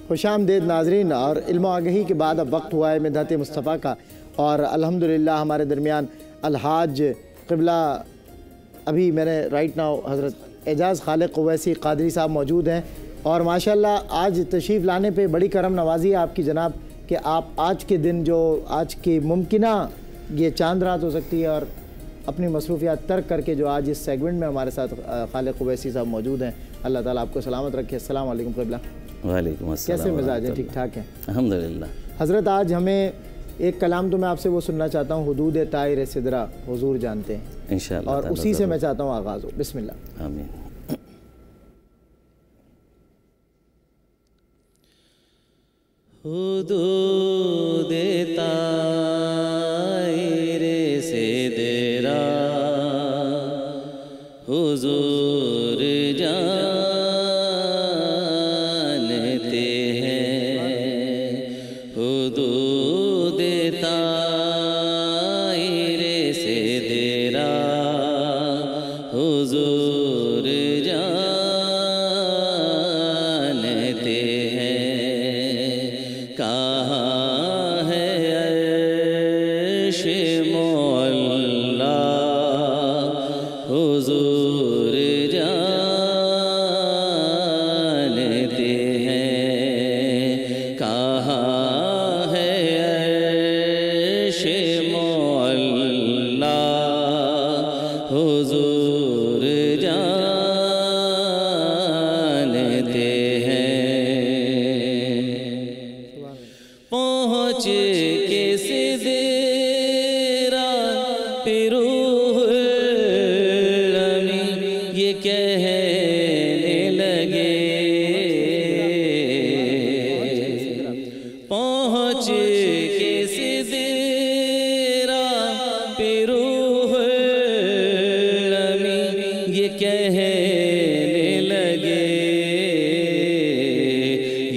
खुशामदीद नाजरीन, और इल्म आगही के बाद अब वक्त हुआ है मिदहत मुस्तफ़ा का, और अल्हम्दुलिल्लाह हमारे दरमियान अलहाज क़िबला अभी मैंने राइट नाउ हज़रत एजाज़ खालिक ओवैसी क़ादरी साहब मौजूद हैं। और माशाल्लाह आज तशरीफ़ लाने पे बड़ी करम नवाज़ी है आपकी जनाब कि आप आज के दिन जो आज की मुमकिना ये चांद रात हो सकती है और अपनी मसरूफ़ियात तर्क करके जो आज इस सेगमेंट में हमारे साथ खालिक ओवैसी साहब मौजूद हैं। अल्लाह ताला आपको सलामत रखे। अस्सलाम वालेकुम क़िबला। वालेकुम अस्सलाम। कैसे मिजाज है? ठीक ठाक है अल्हम्दुलिल्लाह। हज़रत आज हमें एक कलाम तो मैं आपसे वो सुनना चाहता हूँ, हुदूद तायर सिदरा हुजूर जानते हैं इंशाअल्लाह, और उसी से मैं चाहता हूँ आगाज़ हो। बिस्मिल्लाह। आमीन। हुदूद तायर सिदरा हुजूर जानते हैं, हुदूद तायर सिदरा हुजूर जानते हैं। कहाँ है अर्श मौला हुजूर जानते हैं। कहाँ है अर्श मौला हुजूर जानते हैं। पहुँच के सिदरा पे रूहुल अमीन ये कहने लगे, पहुँच के सिदरा पे रूहुल अमीन ये कहने लगे,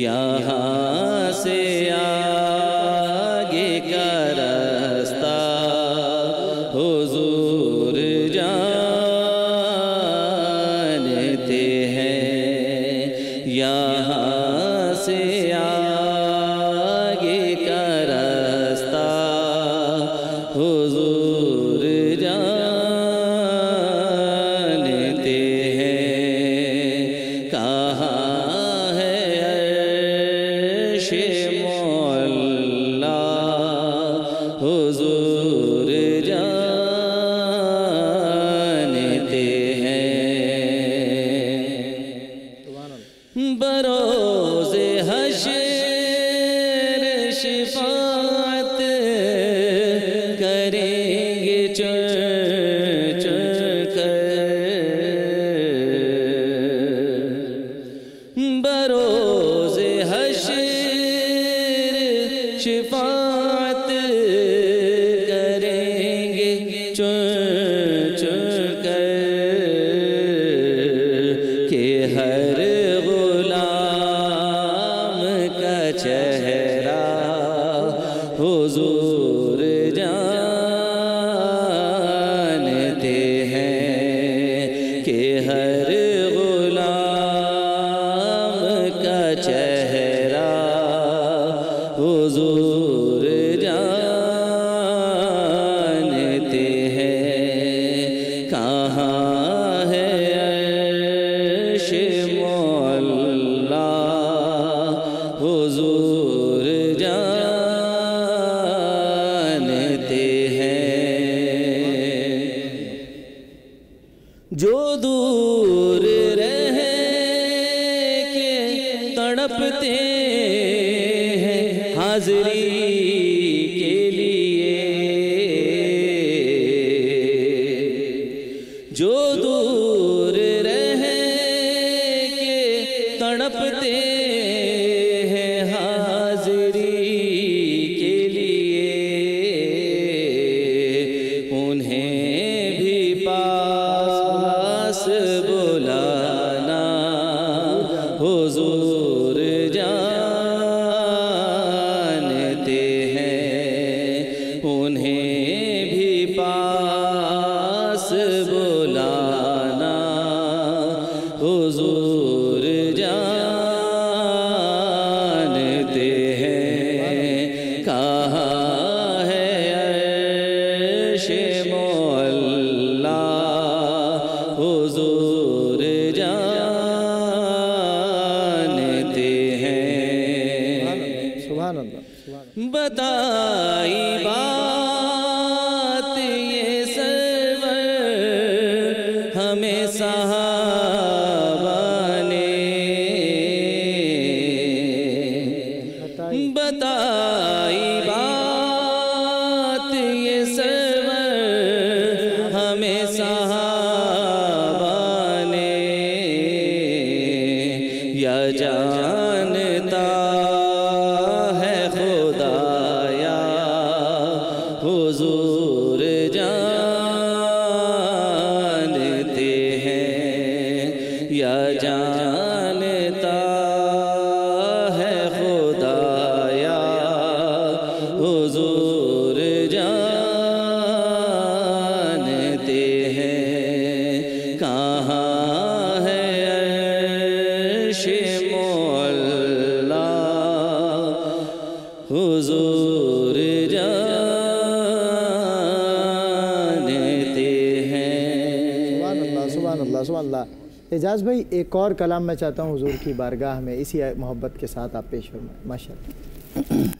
यहाँ से आगे का रास्ता हुजूर जानते हैं। यहाँ से आगे का रास्ता हुजूर जानते हैं। कहाँ है अर्श मौला हुजूर जानते हैं। बरोज़े हश्र शिफाअत करेंगे चुन चुन कर, बरोज़े हश्र शिफाअत करेंगे चुन चुन कर, कि हर गुलाम का चेहरा हुजूर जानते हैं, कि हर गुलाम का चेहरा हुजूर जानते हैं। कहाँ है अर्श मौला हुजूर जानते हैं। जो दूर रह के तड़पते हैं हाज़री के लिए, जो दूर रह के तड़पते हैं हाज़री के लिए, उन्हें भी पास बुलाना हुजूर जानते हैं। बताई बात ये सरवर हमें सहाबा ने, बताई बात ये सरवर हमें सहाबा ने, या जानता है खुदाया हुजूर जानते हैं, या जानता है खुदाया हुजूर जानते हैं। कहाँ है अर्श मौला हुजूर जानते हैं। सुभान अल्लाह सुभान अल्लाह। एजाज़ भाई एक और कलाम मैं चाहता हूँ हुजूर की बारगाह में इसी मोहब्बत के साथ आप पेश फरमाएं माशाअल्लाह।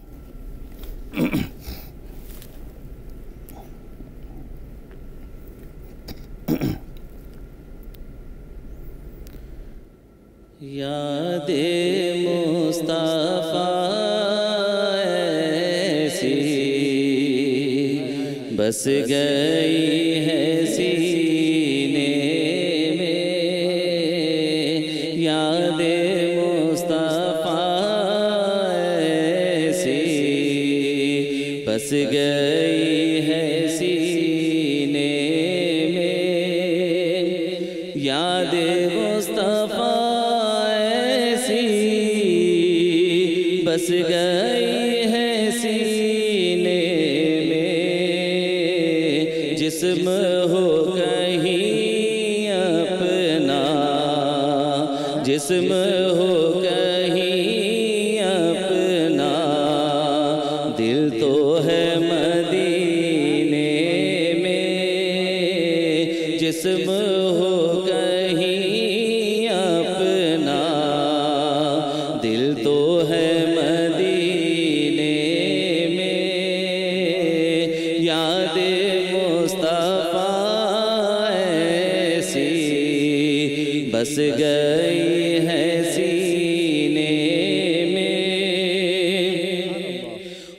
यादे मुस्तफ़ा ऐसी बस गई है सीने में, यादे मुस्तफ़ा ऐसी बस गई है सीने में, यादे मुस्तफ़ा बस गई है सीने में, जिस्म हो कहीं अपना, जिस्म हो कहीं अपना, दिल तो है मदीने में, जिस्म हो कहीं अपना, दिल तो है मदीने में, यादे मुस्तफ़ा ऐसी बस गई है सीने में।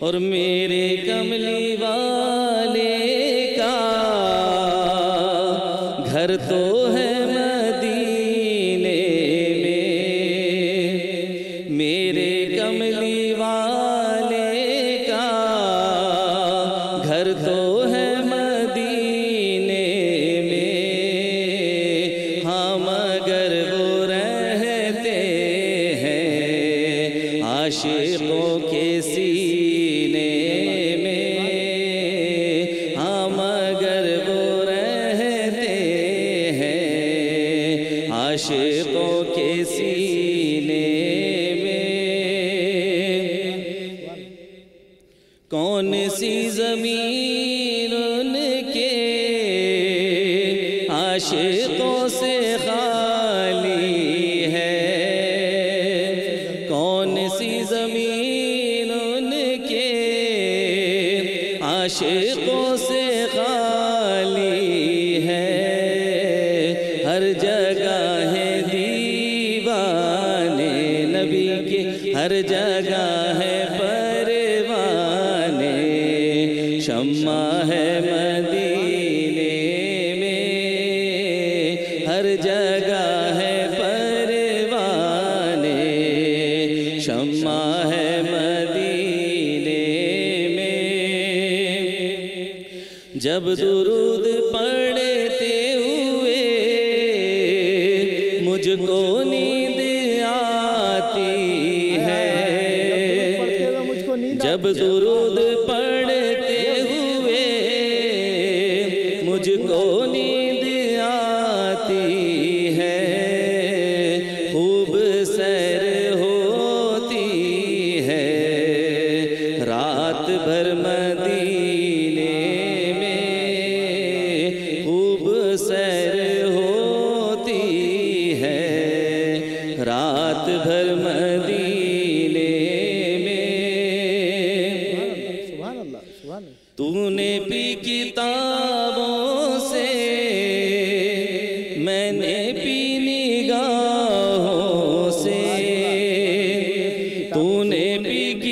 और मेरे कमली वाले का घर तो है मदीने में, मेरे कमली वाले का घर तो है मदीने में। हाँ मगर वो रहते हैं आशिकों के सीने में, हाँ मगर वो रहते हैं आशिकों के सीने में। कौन सी ज़मीन उनके आशिकों से खाली है, कौन सी ज़मीन उनके आशिकों से खाली है। हर जगह है दीवाने नबी के, हर जगह है परवाने, शम्मा है मदीने में, हर जगह है परवाने, शम्मा है मदीने में। जब दुरूद पढ़ते हुए मुझको नींद आती है, जब दुरूद पढ़ते हुए मुझको नींद आती है, खूब सैर होती है रात भर मदीने में, खूब सैर होती है रात भर मदीने में।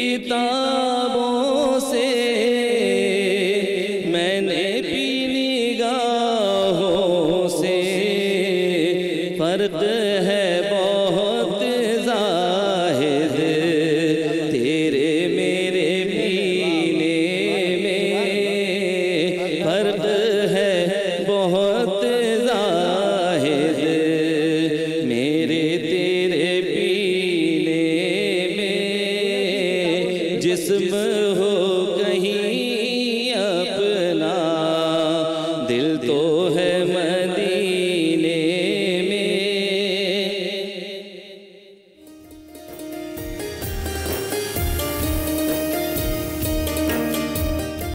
किताबों से मैंने पी निगाहों से, फर्क है बहुत ज़ाहिद तेरे मेरे पीने में, फर्क है बहुत ज़ाहिद मेरे तेरे पीने में। जिस्म हो कहीं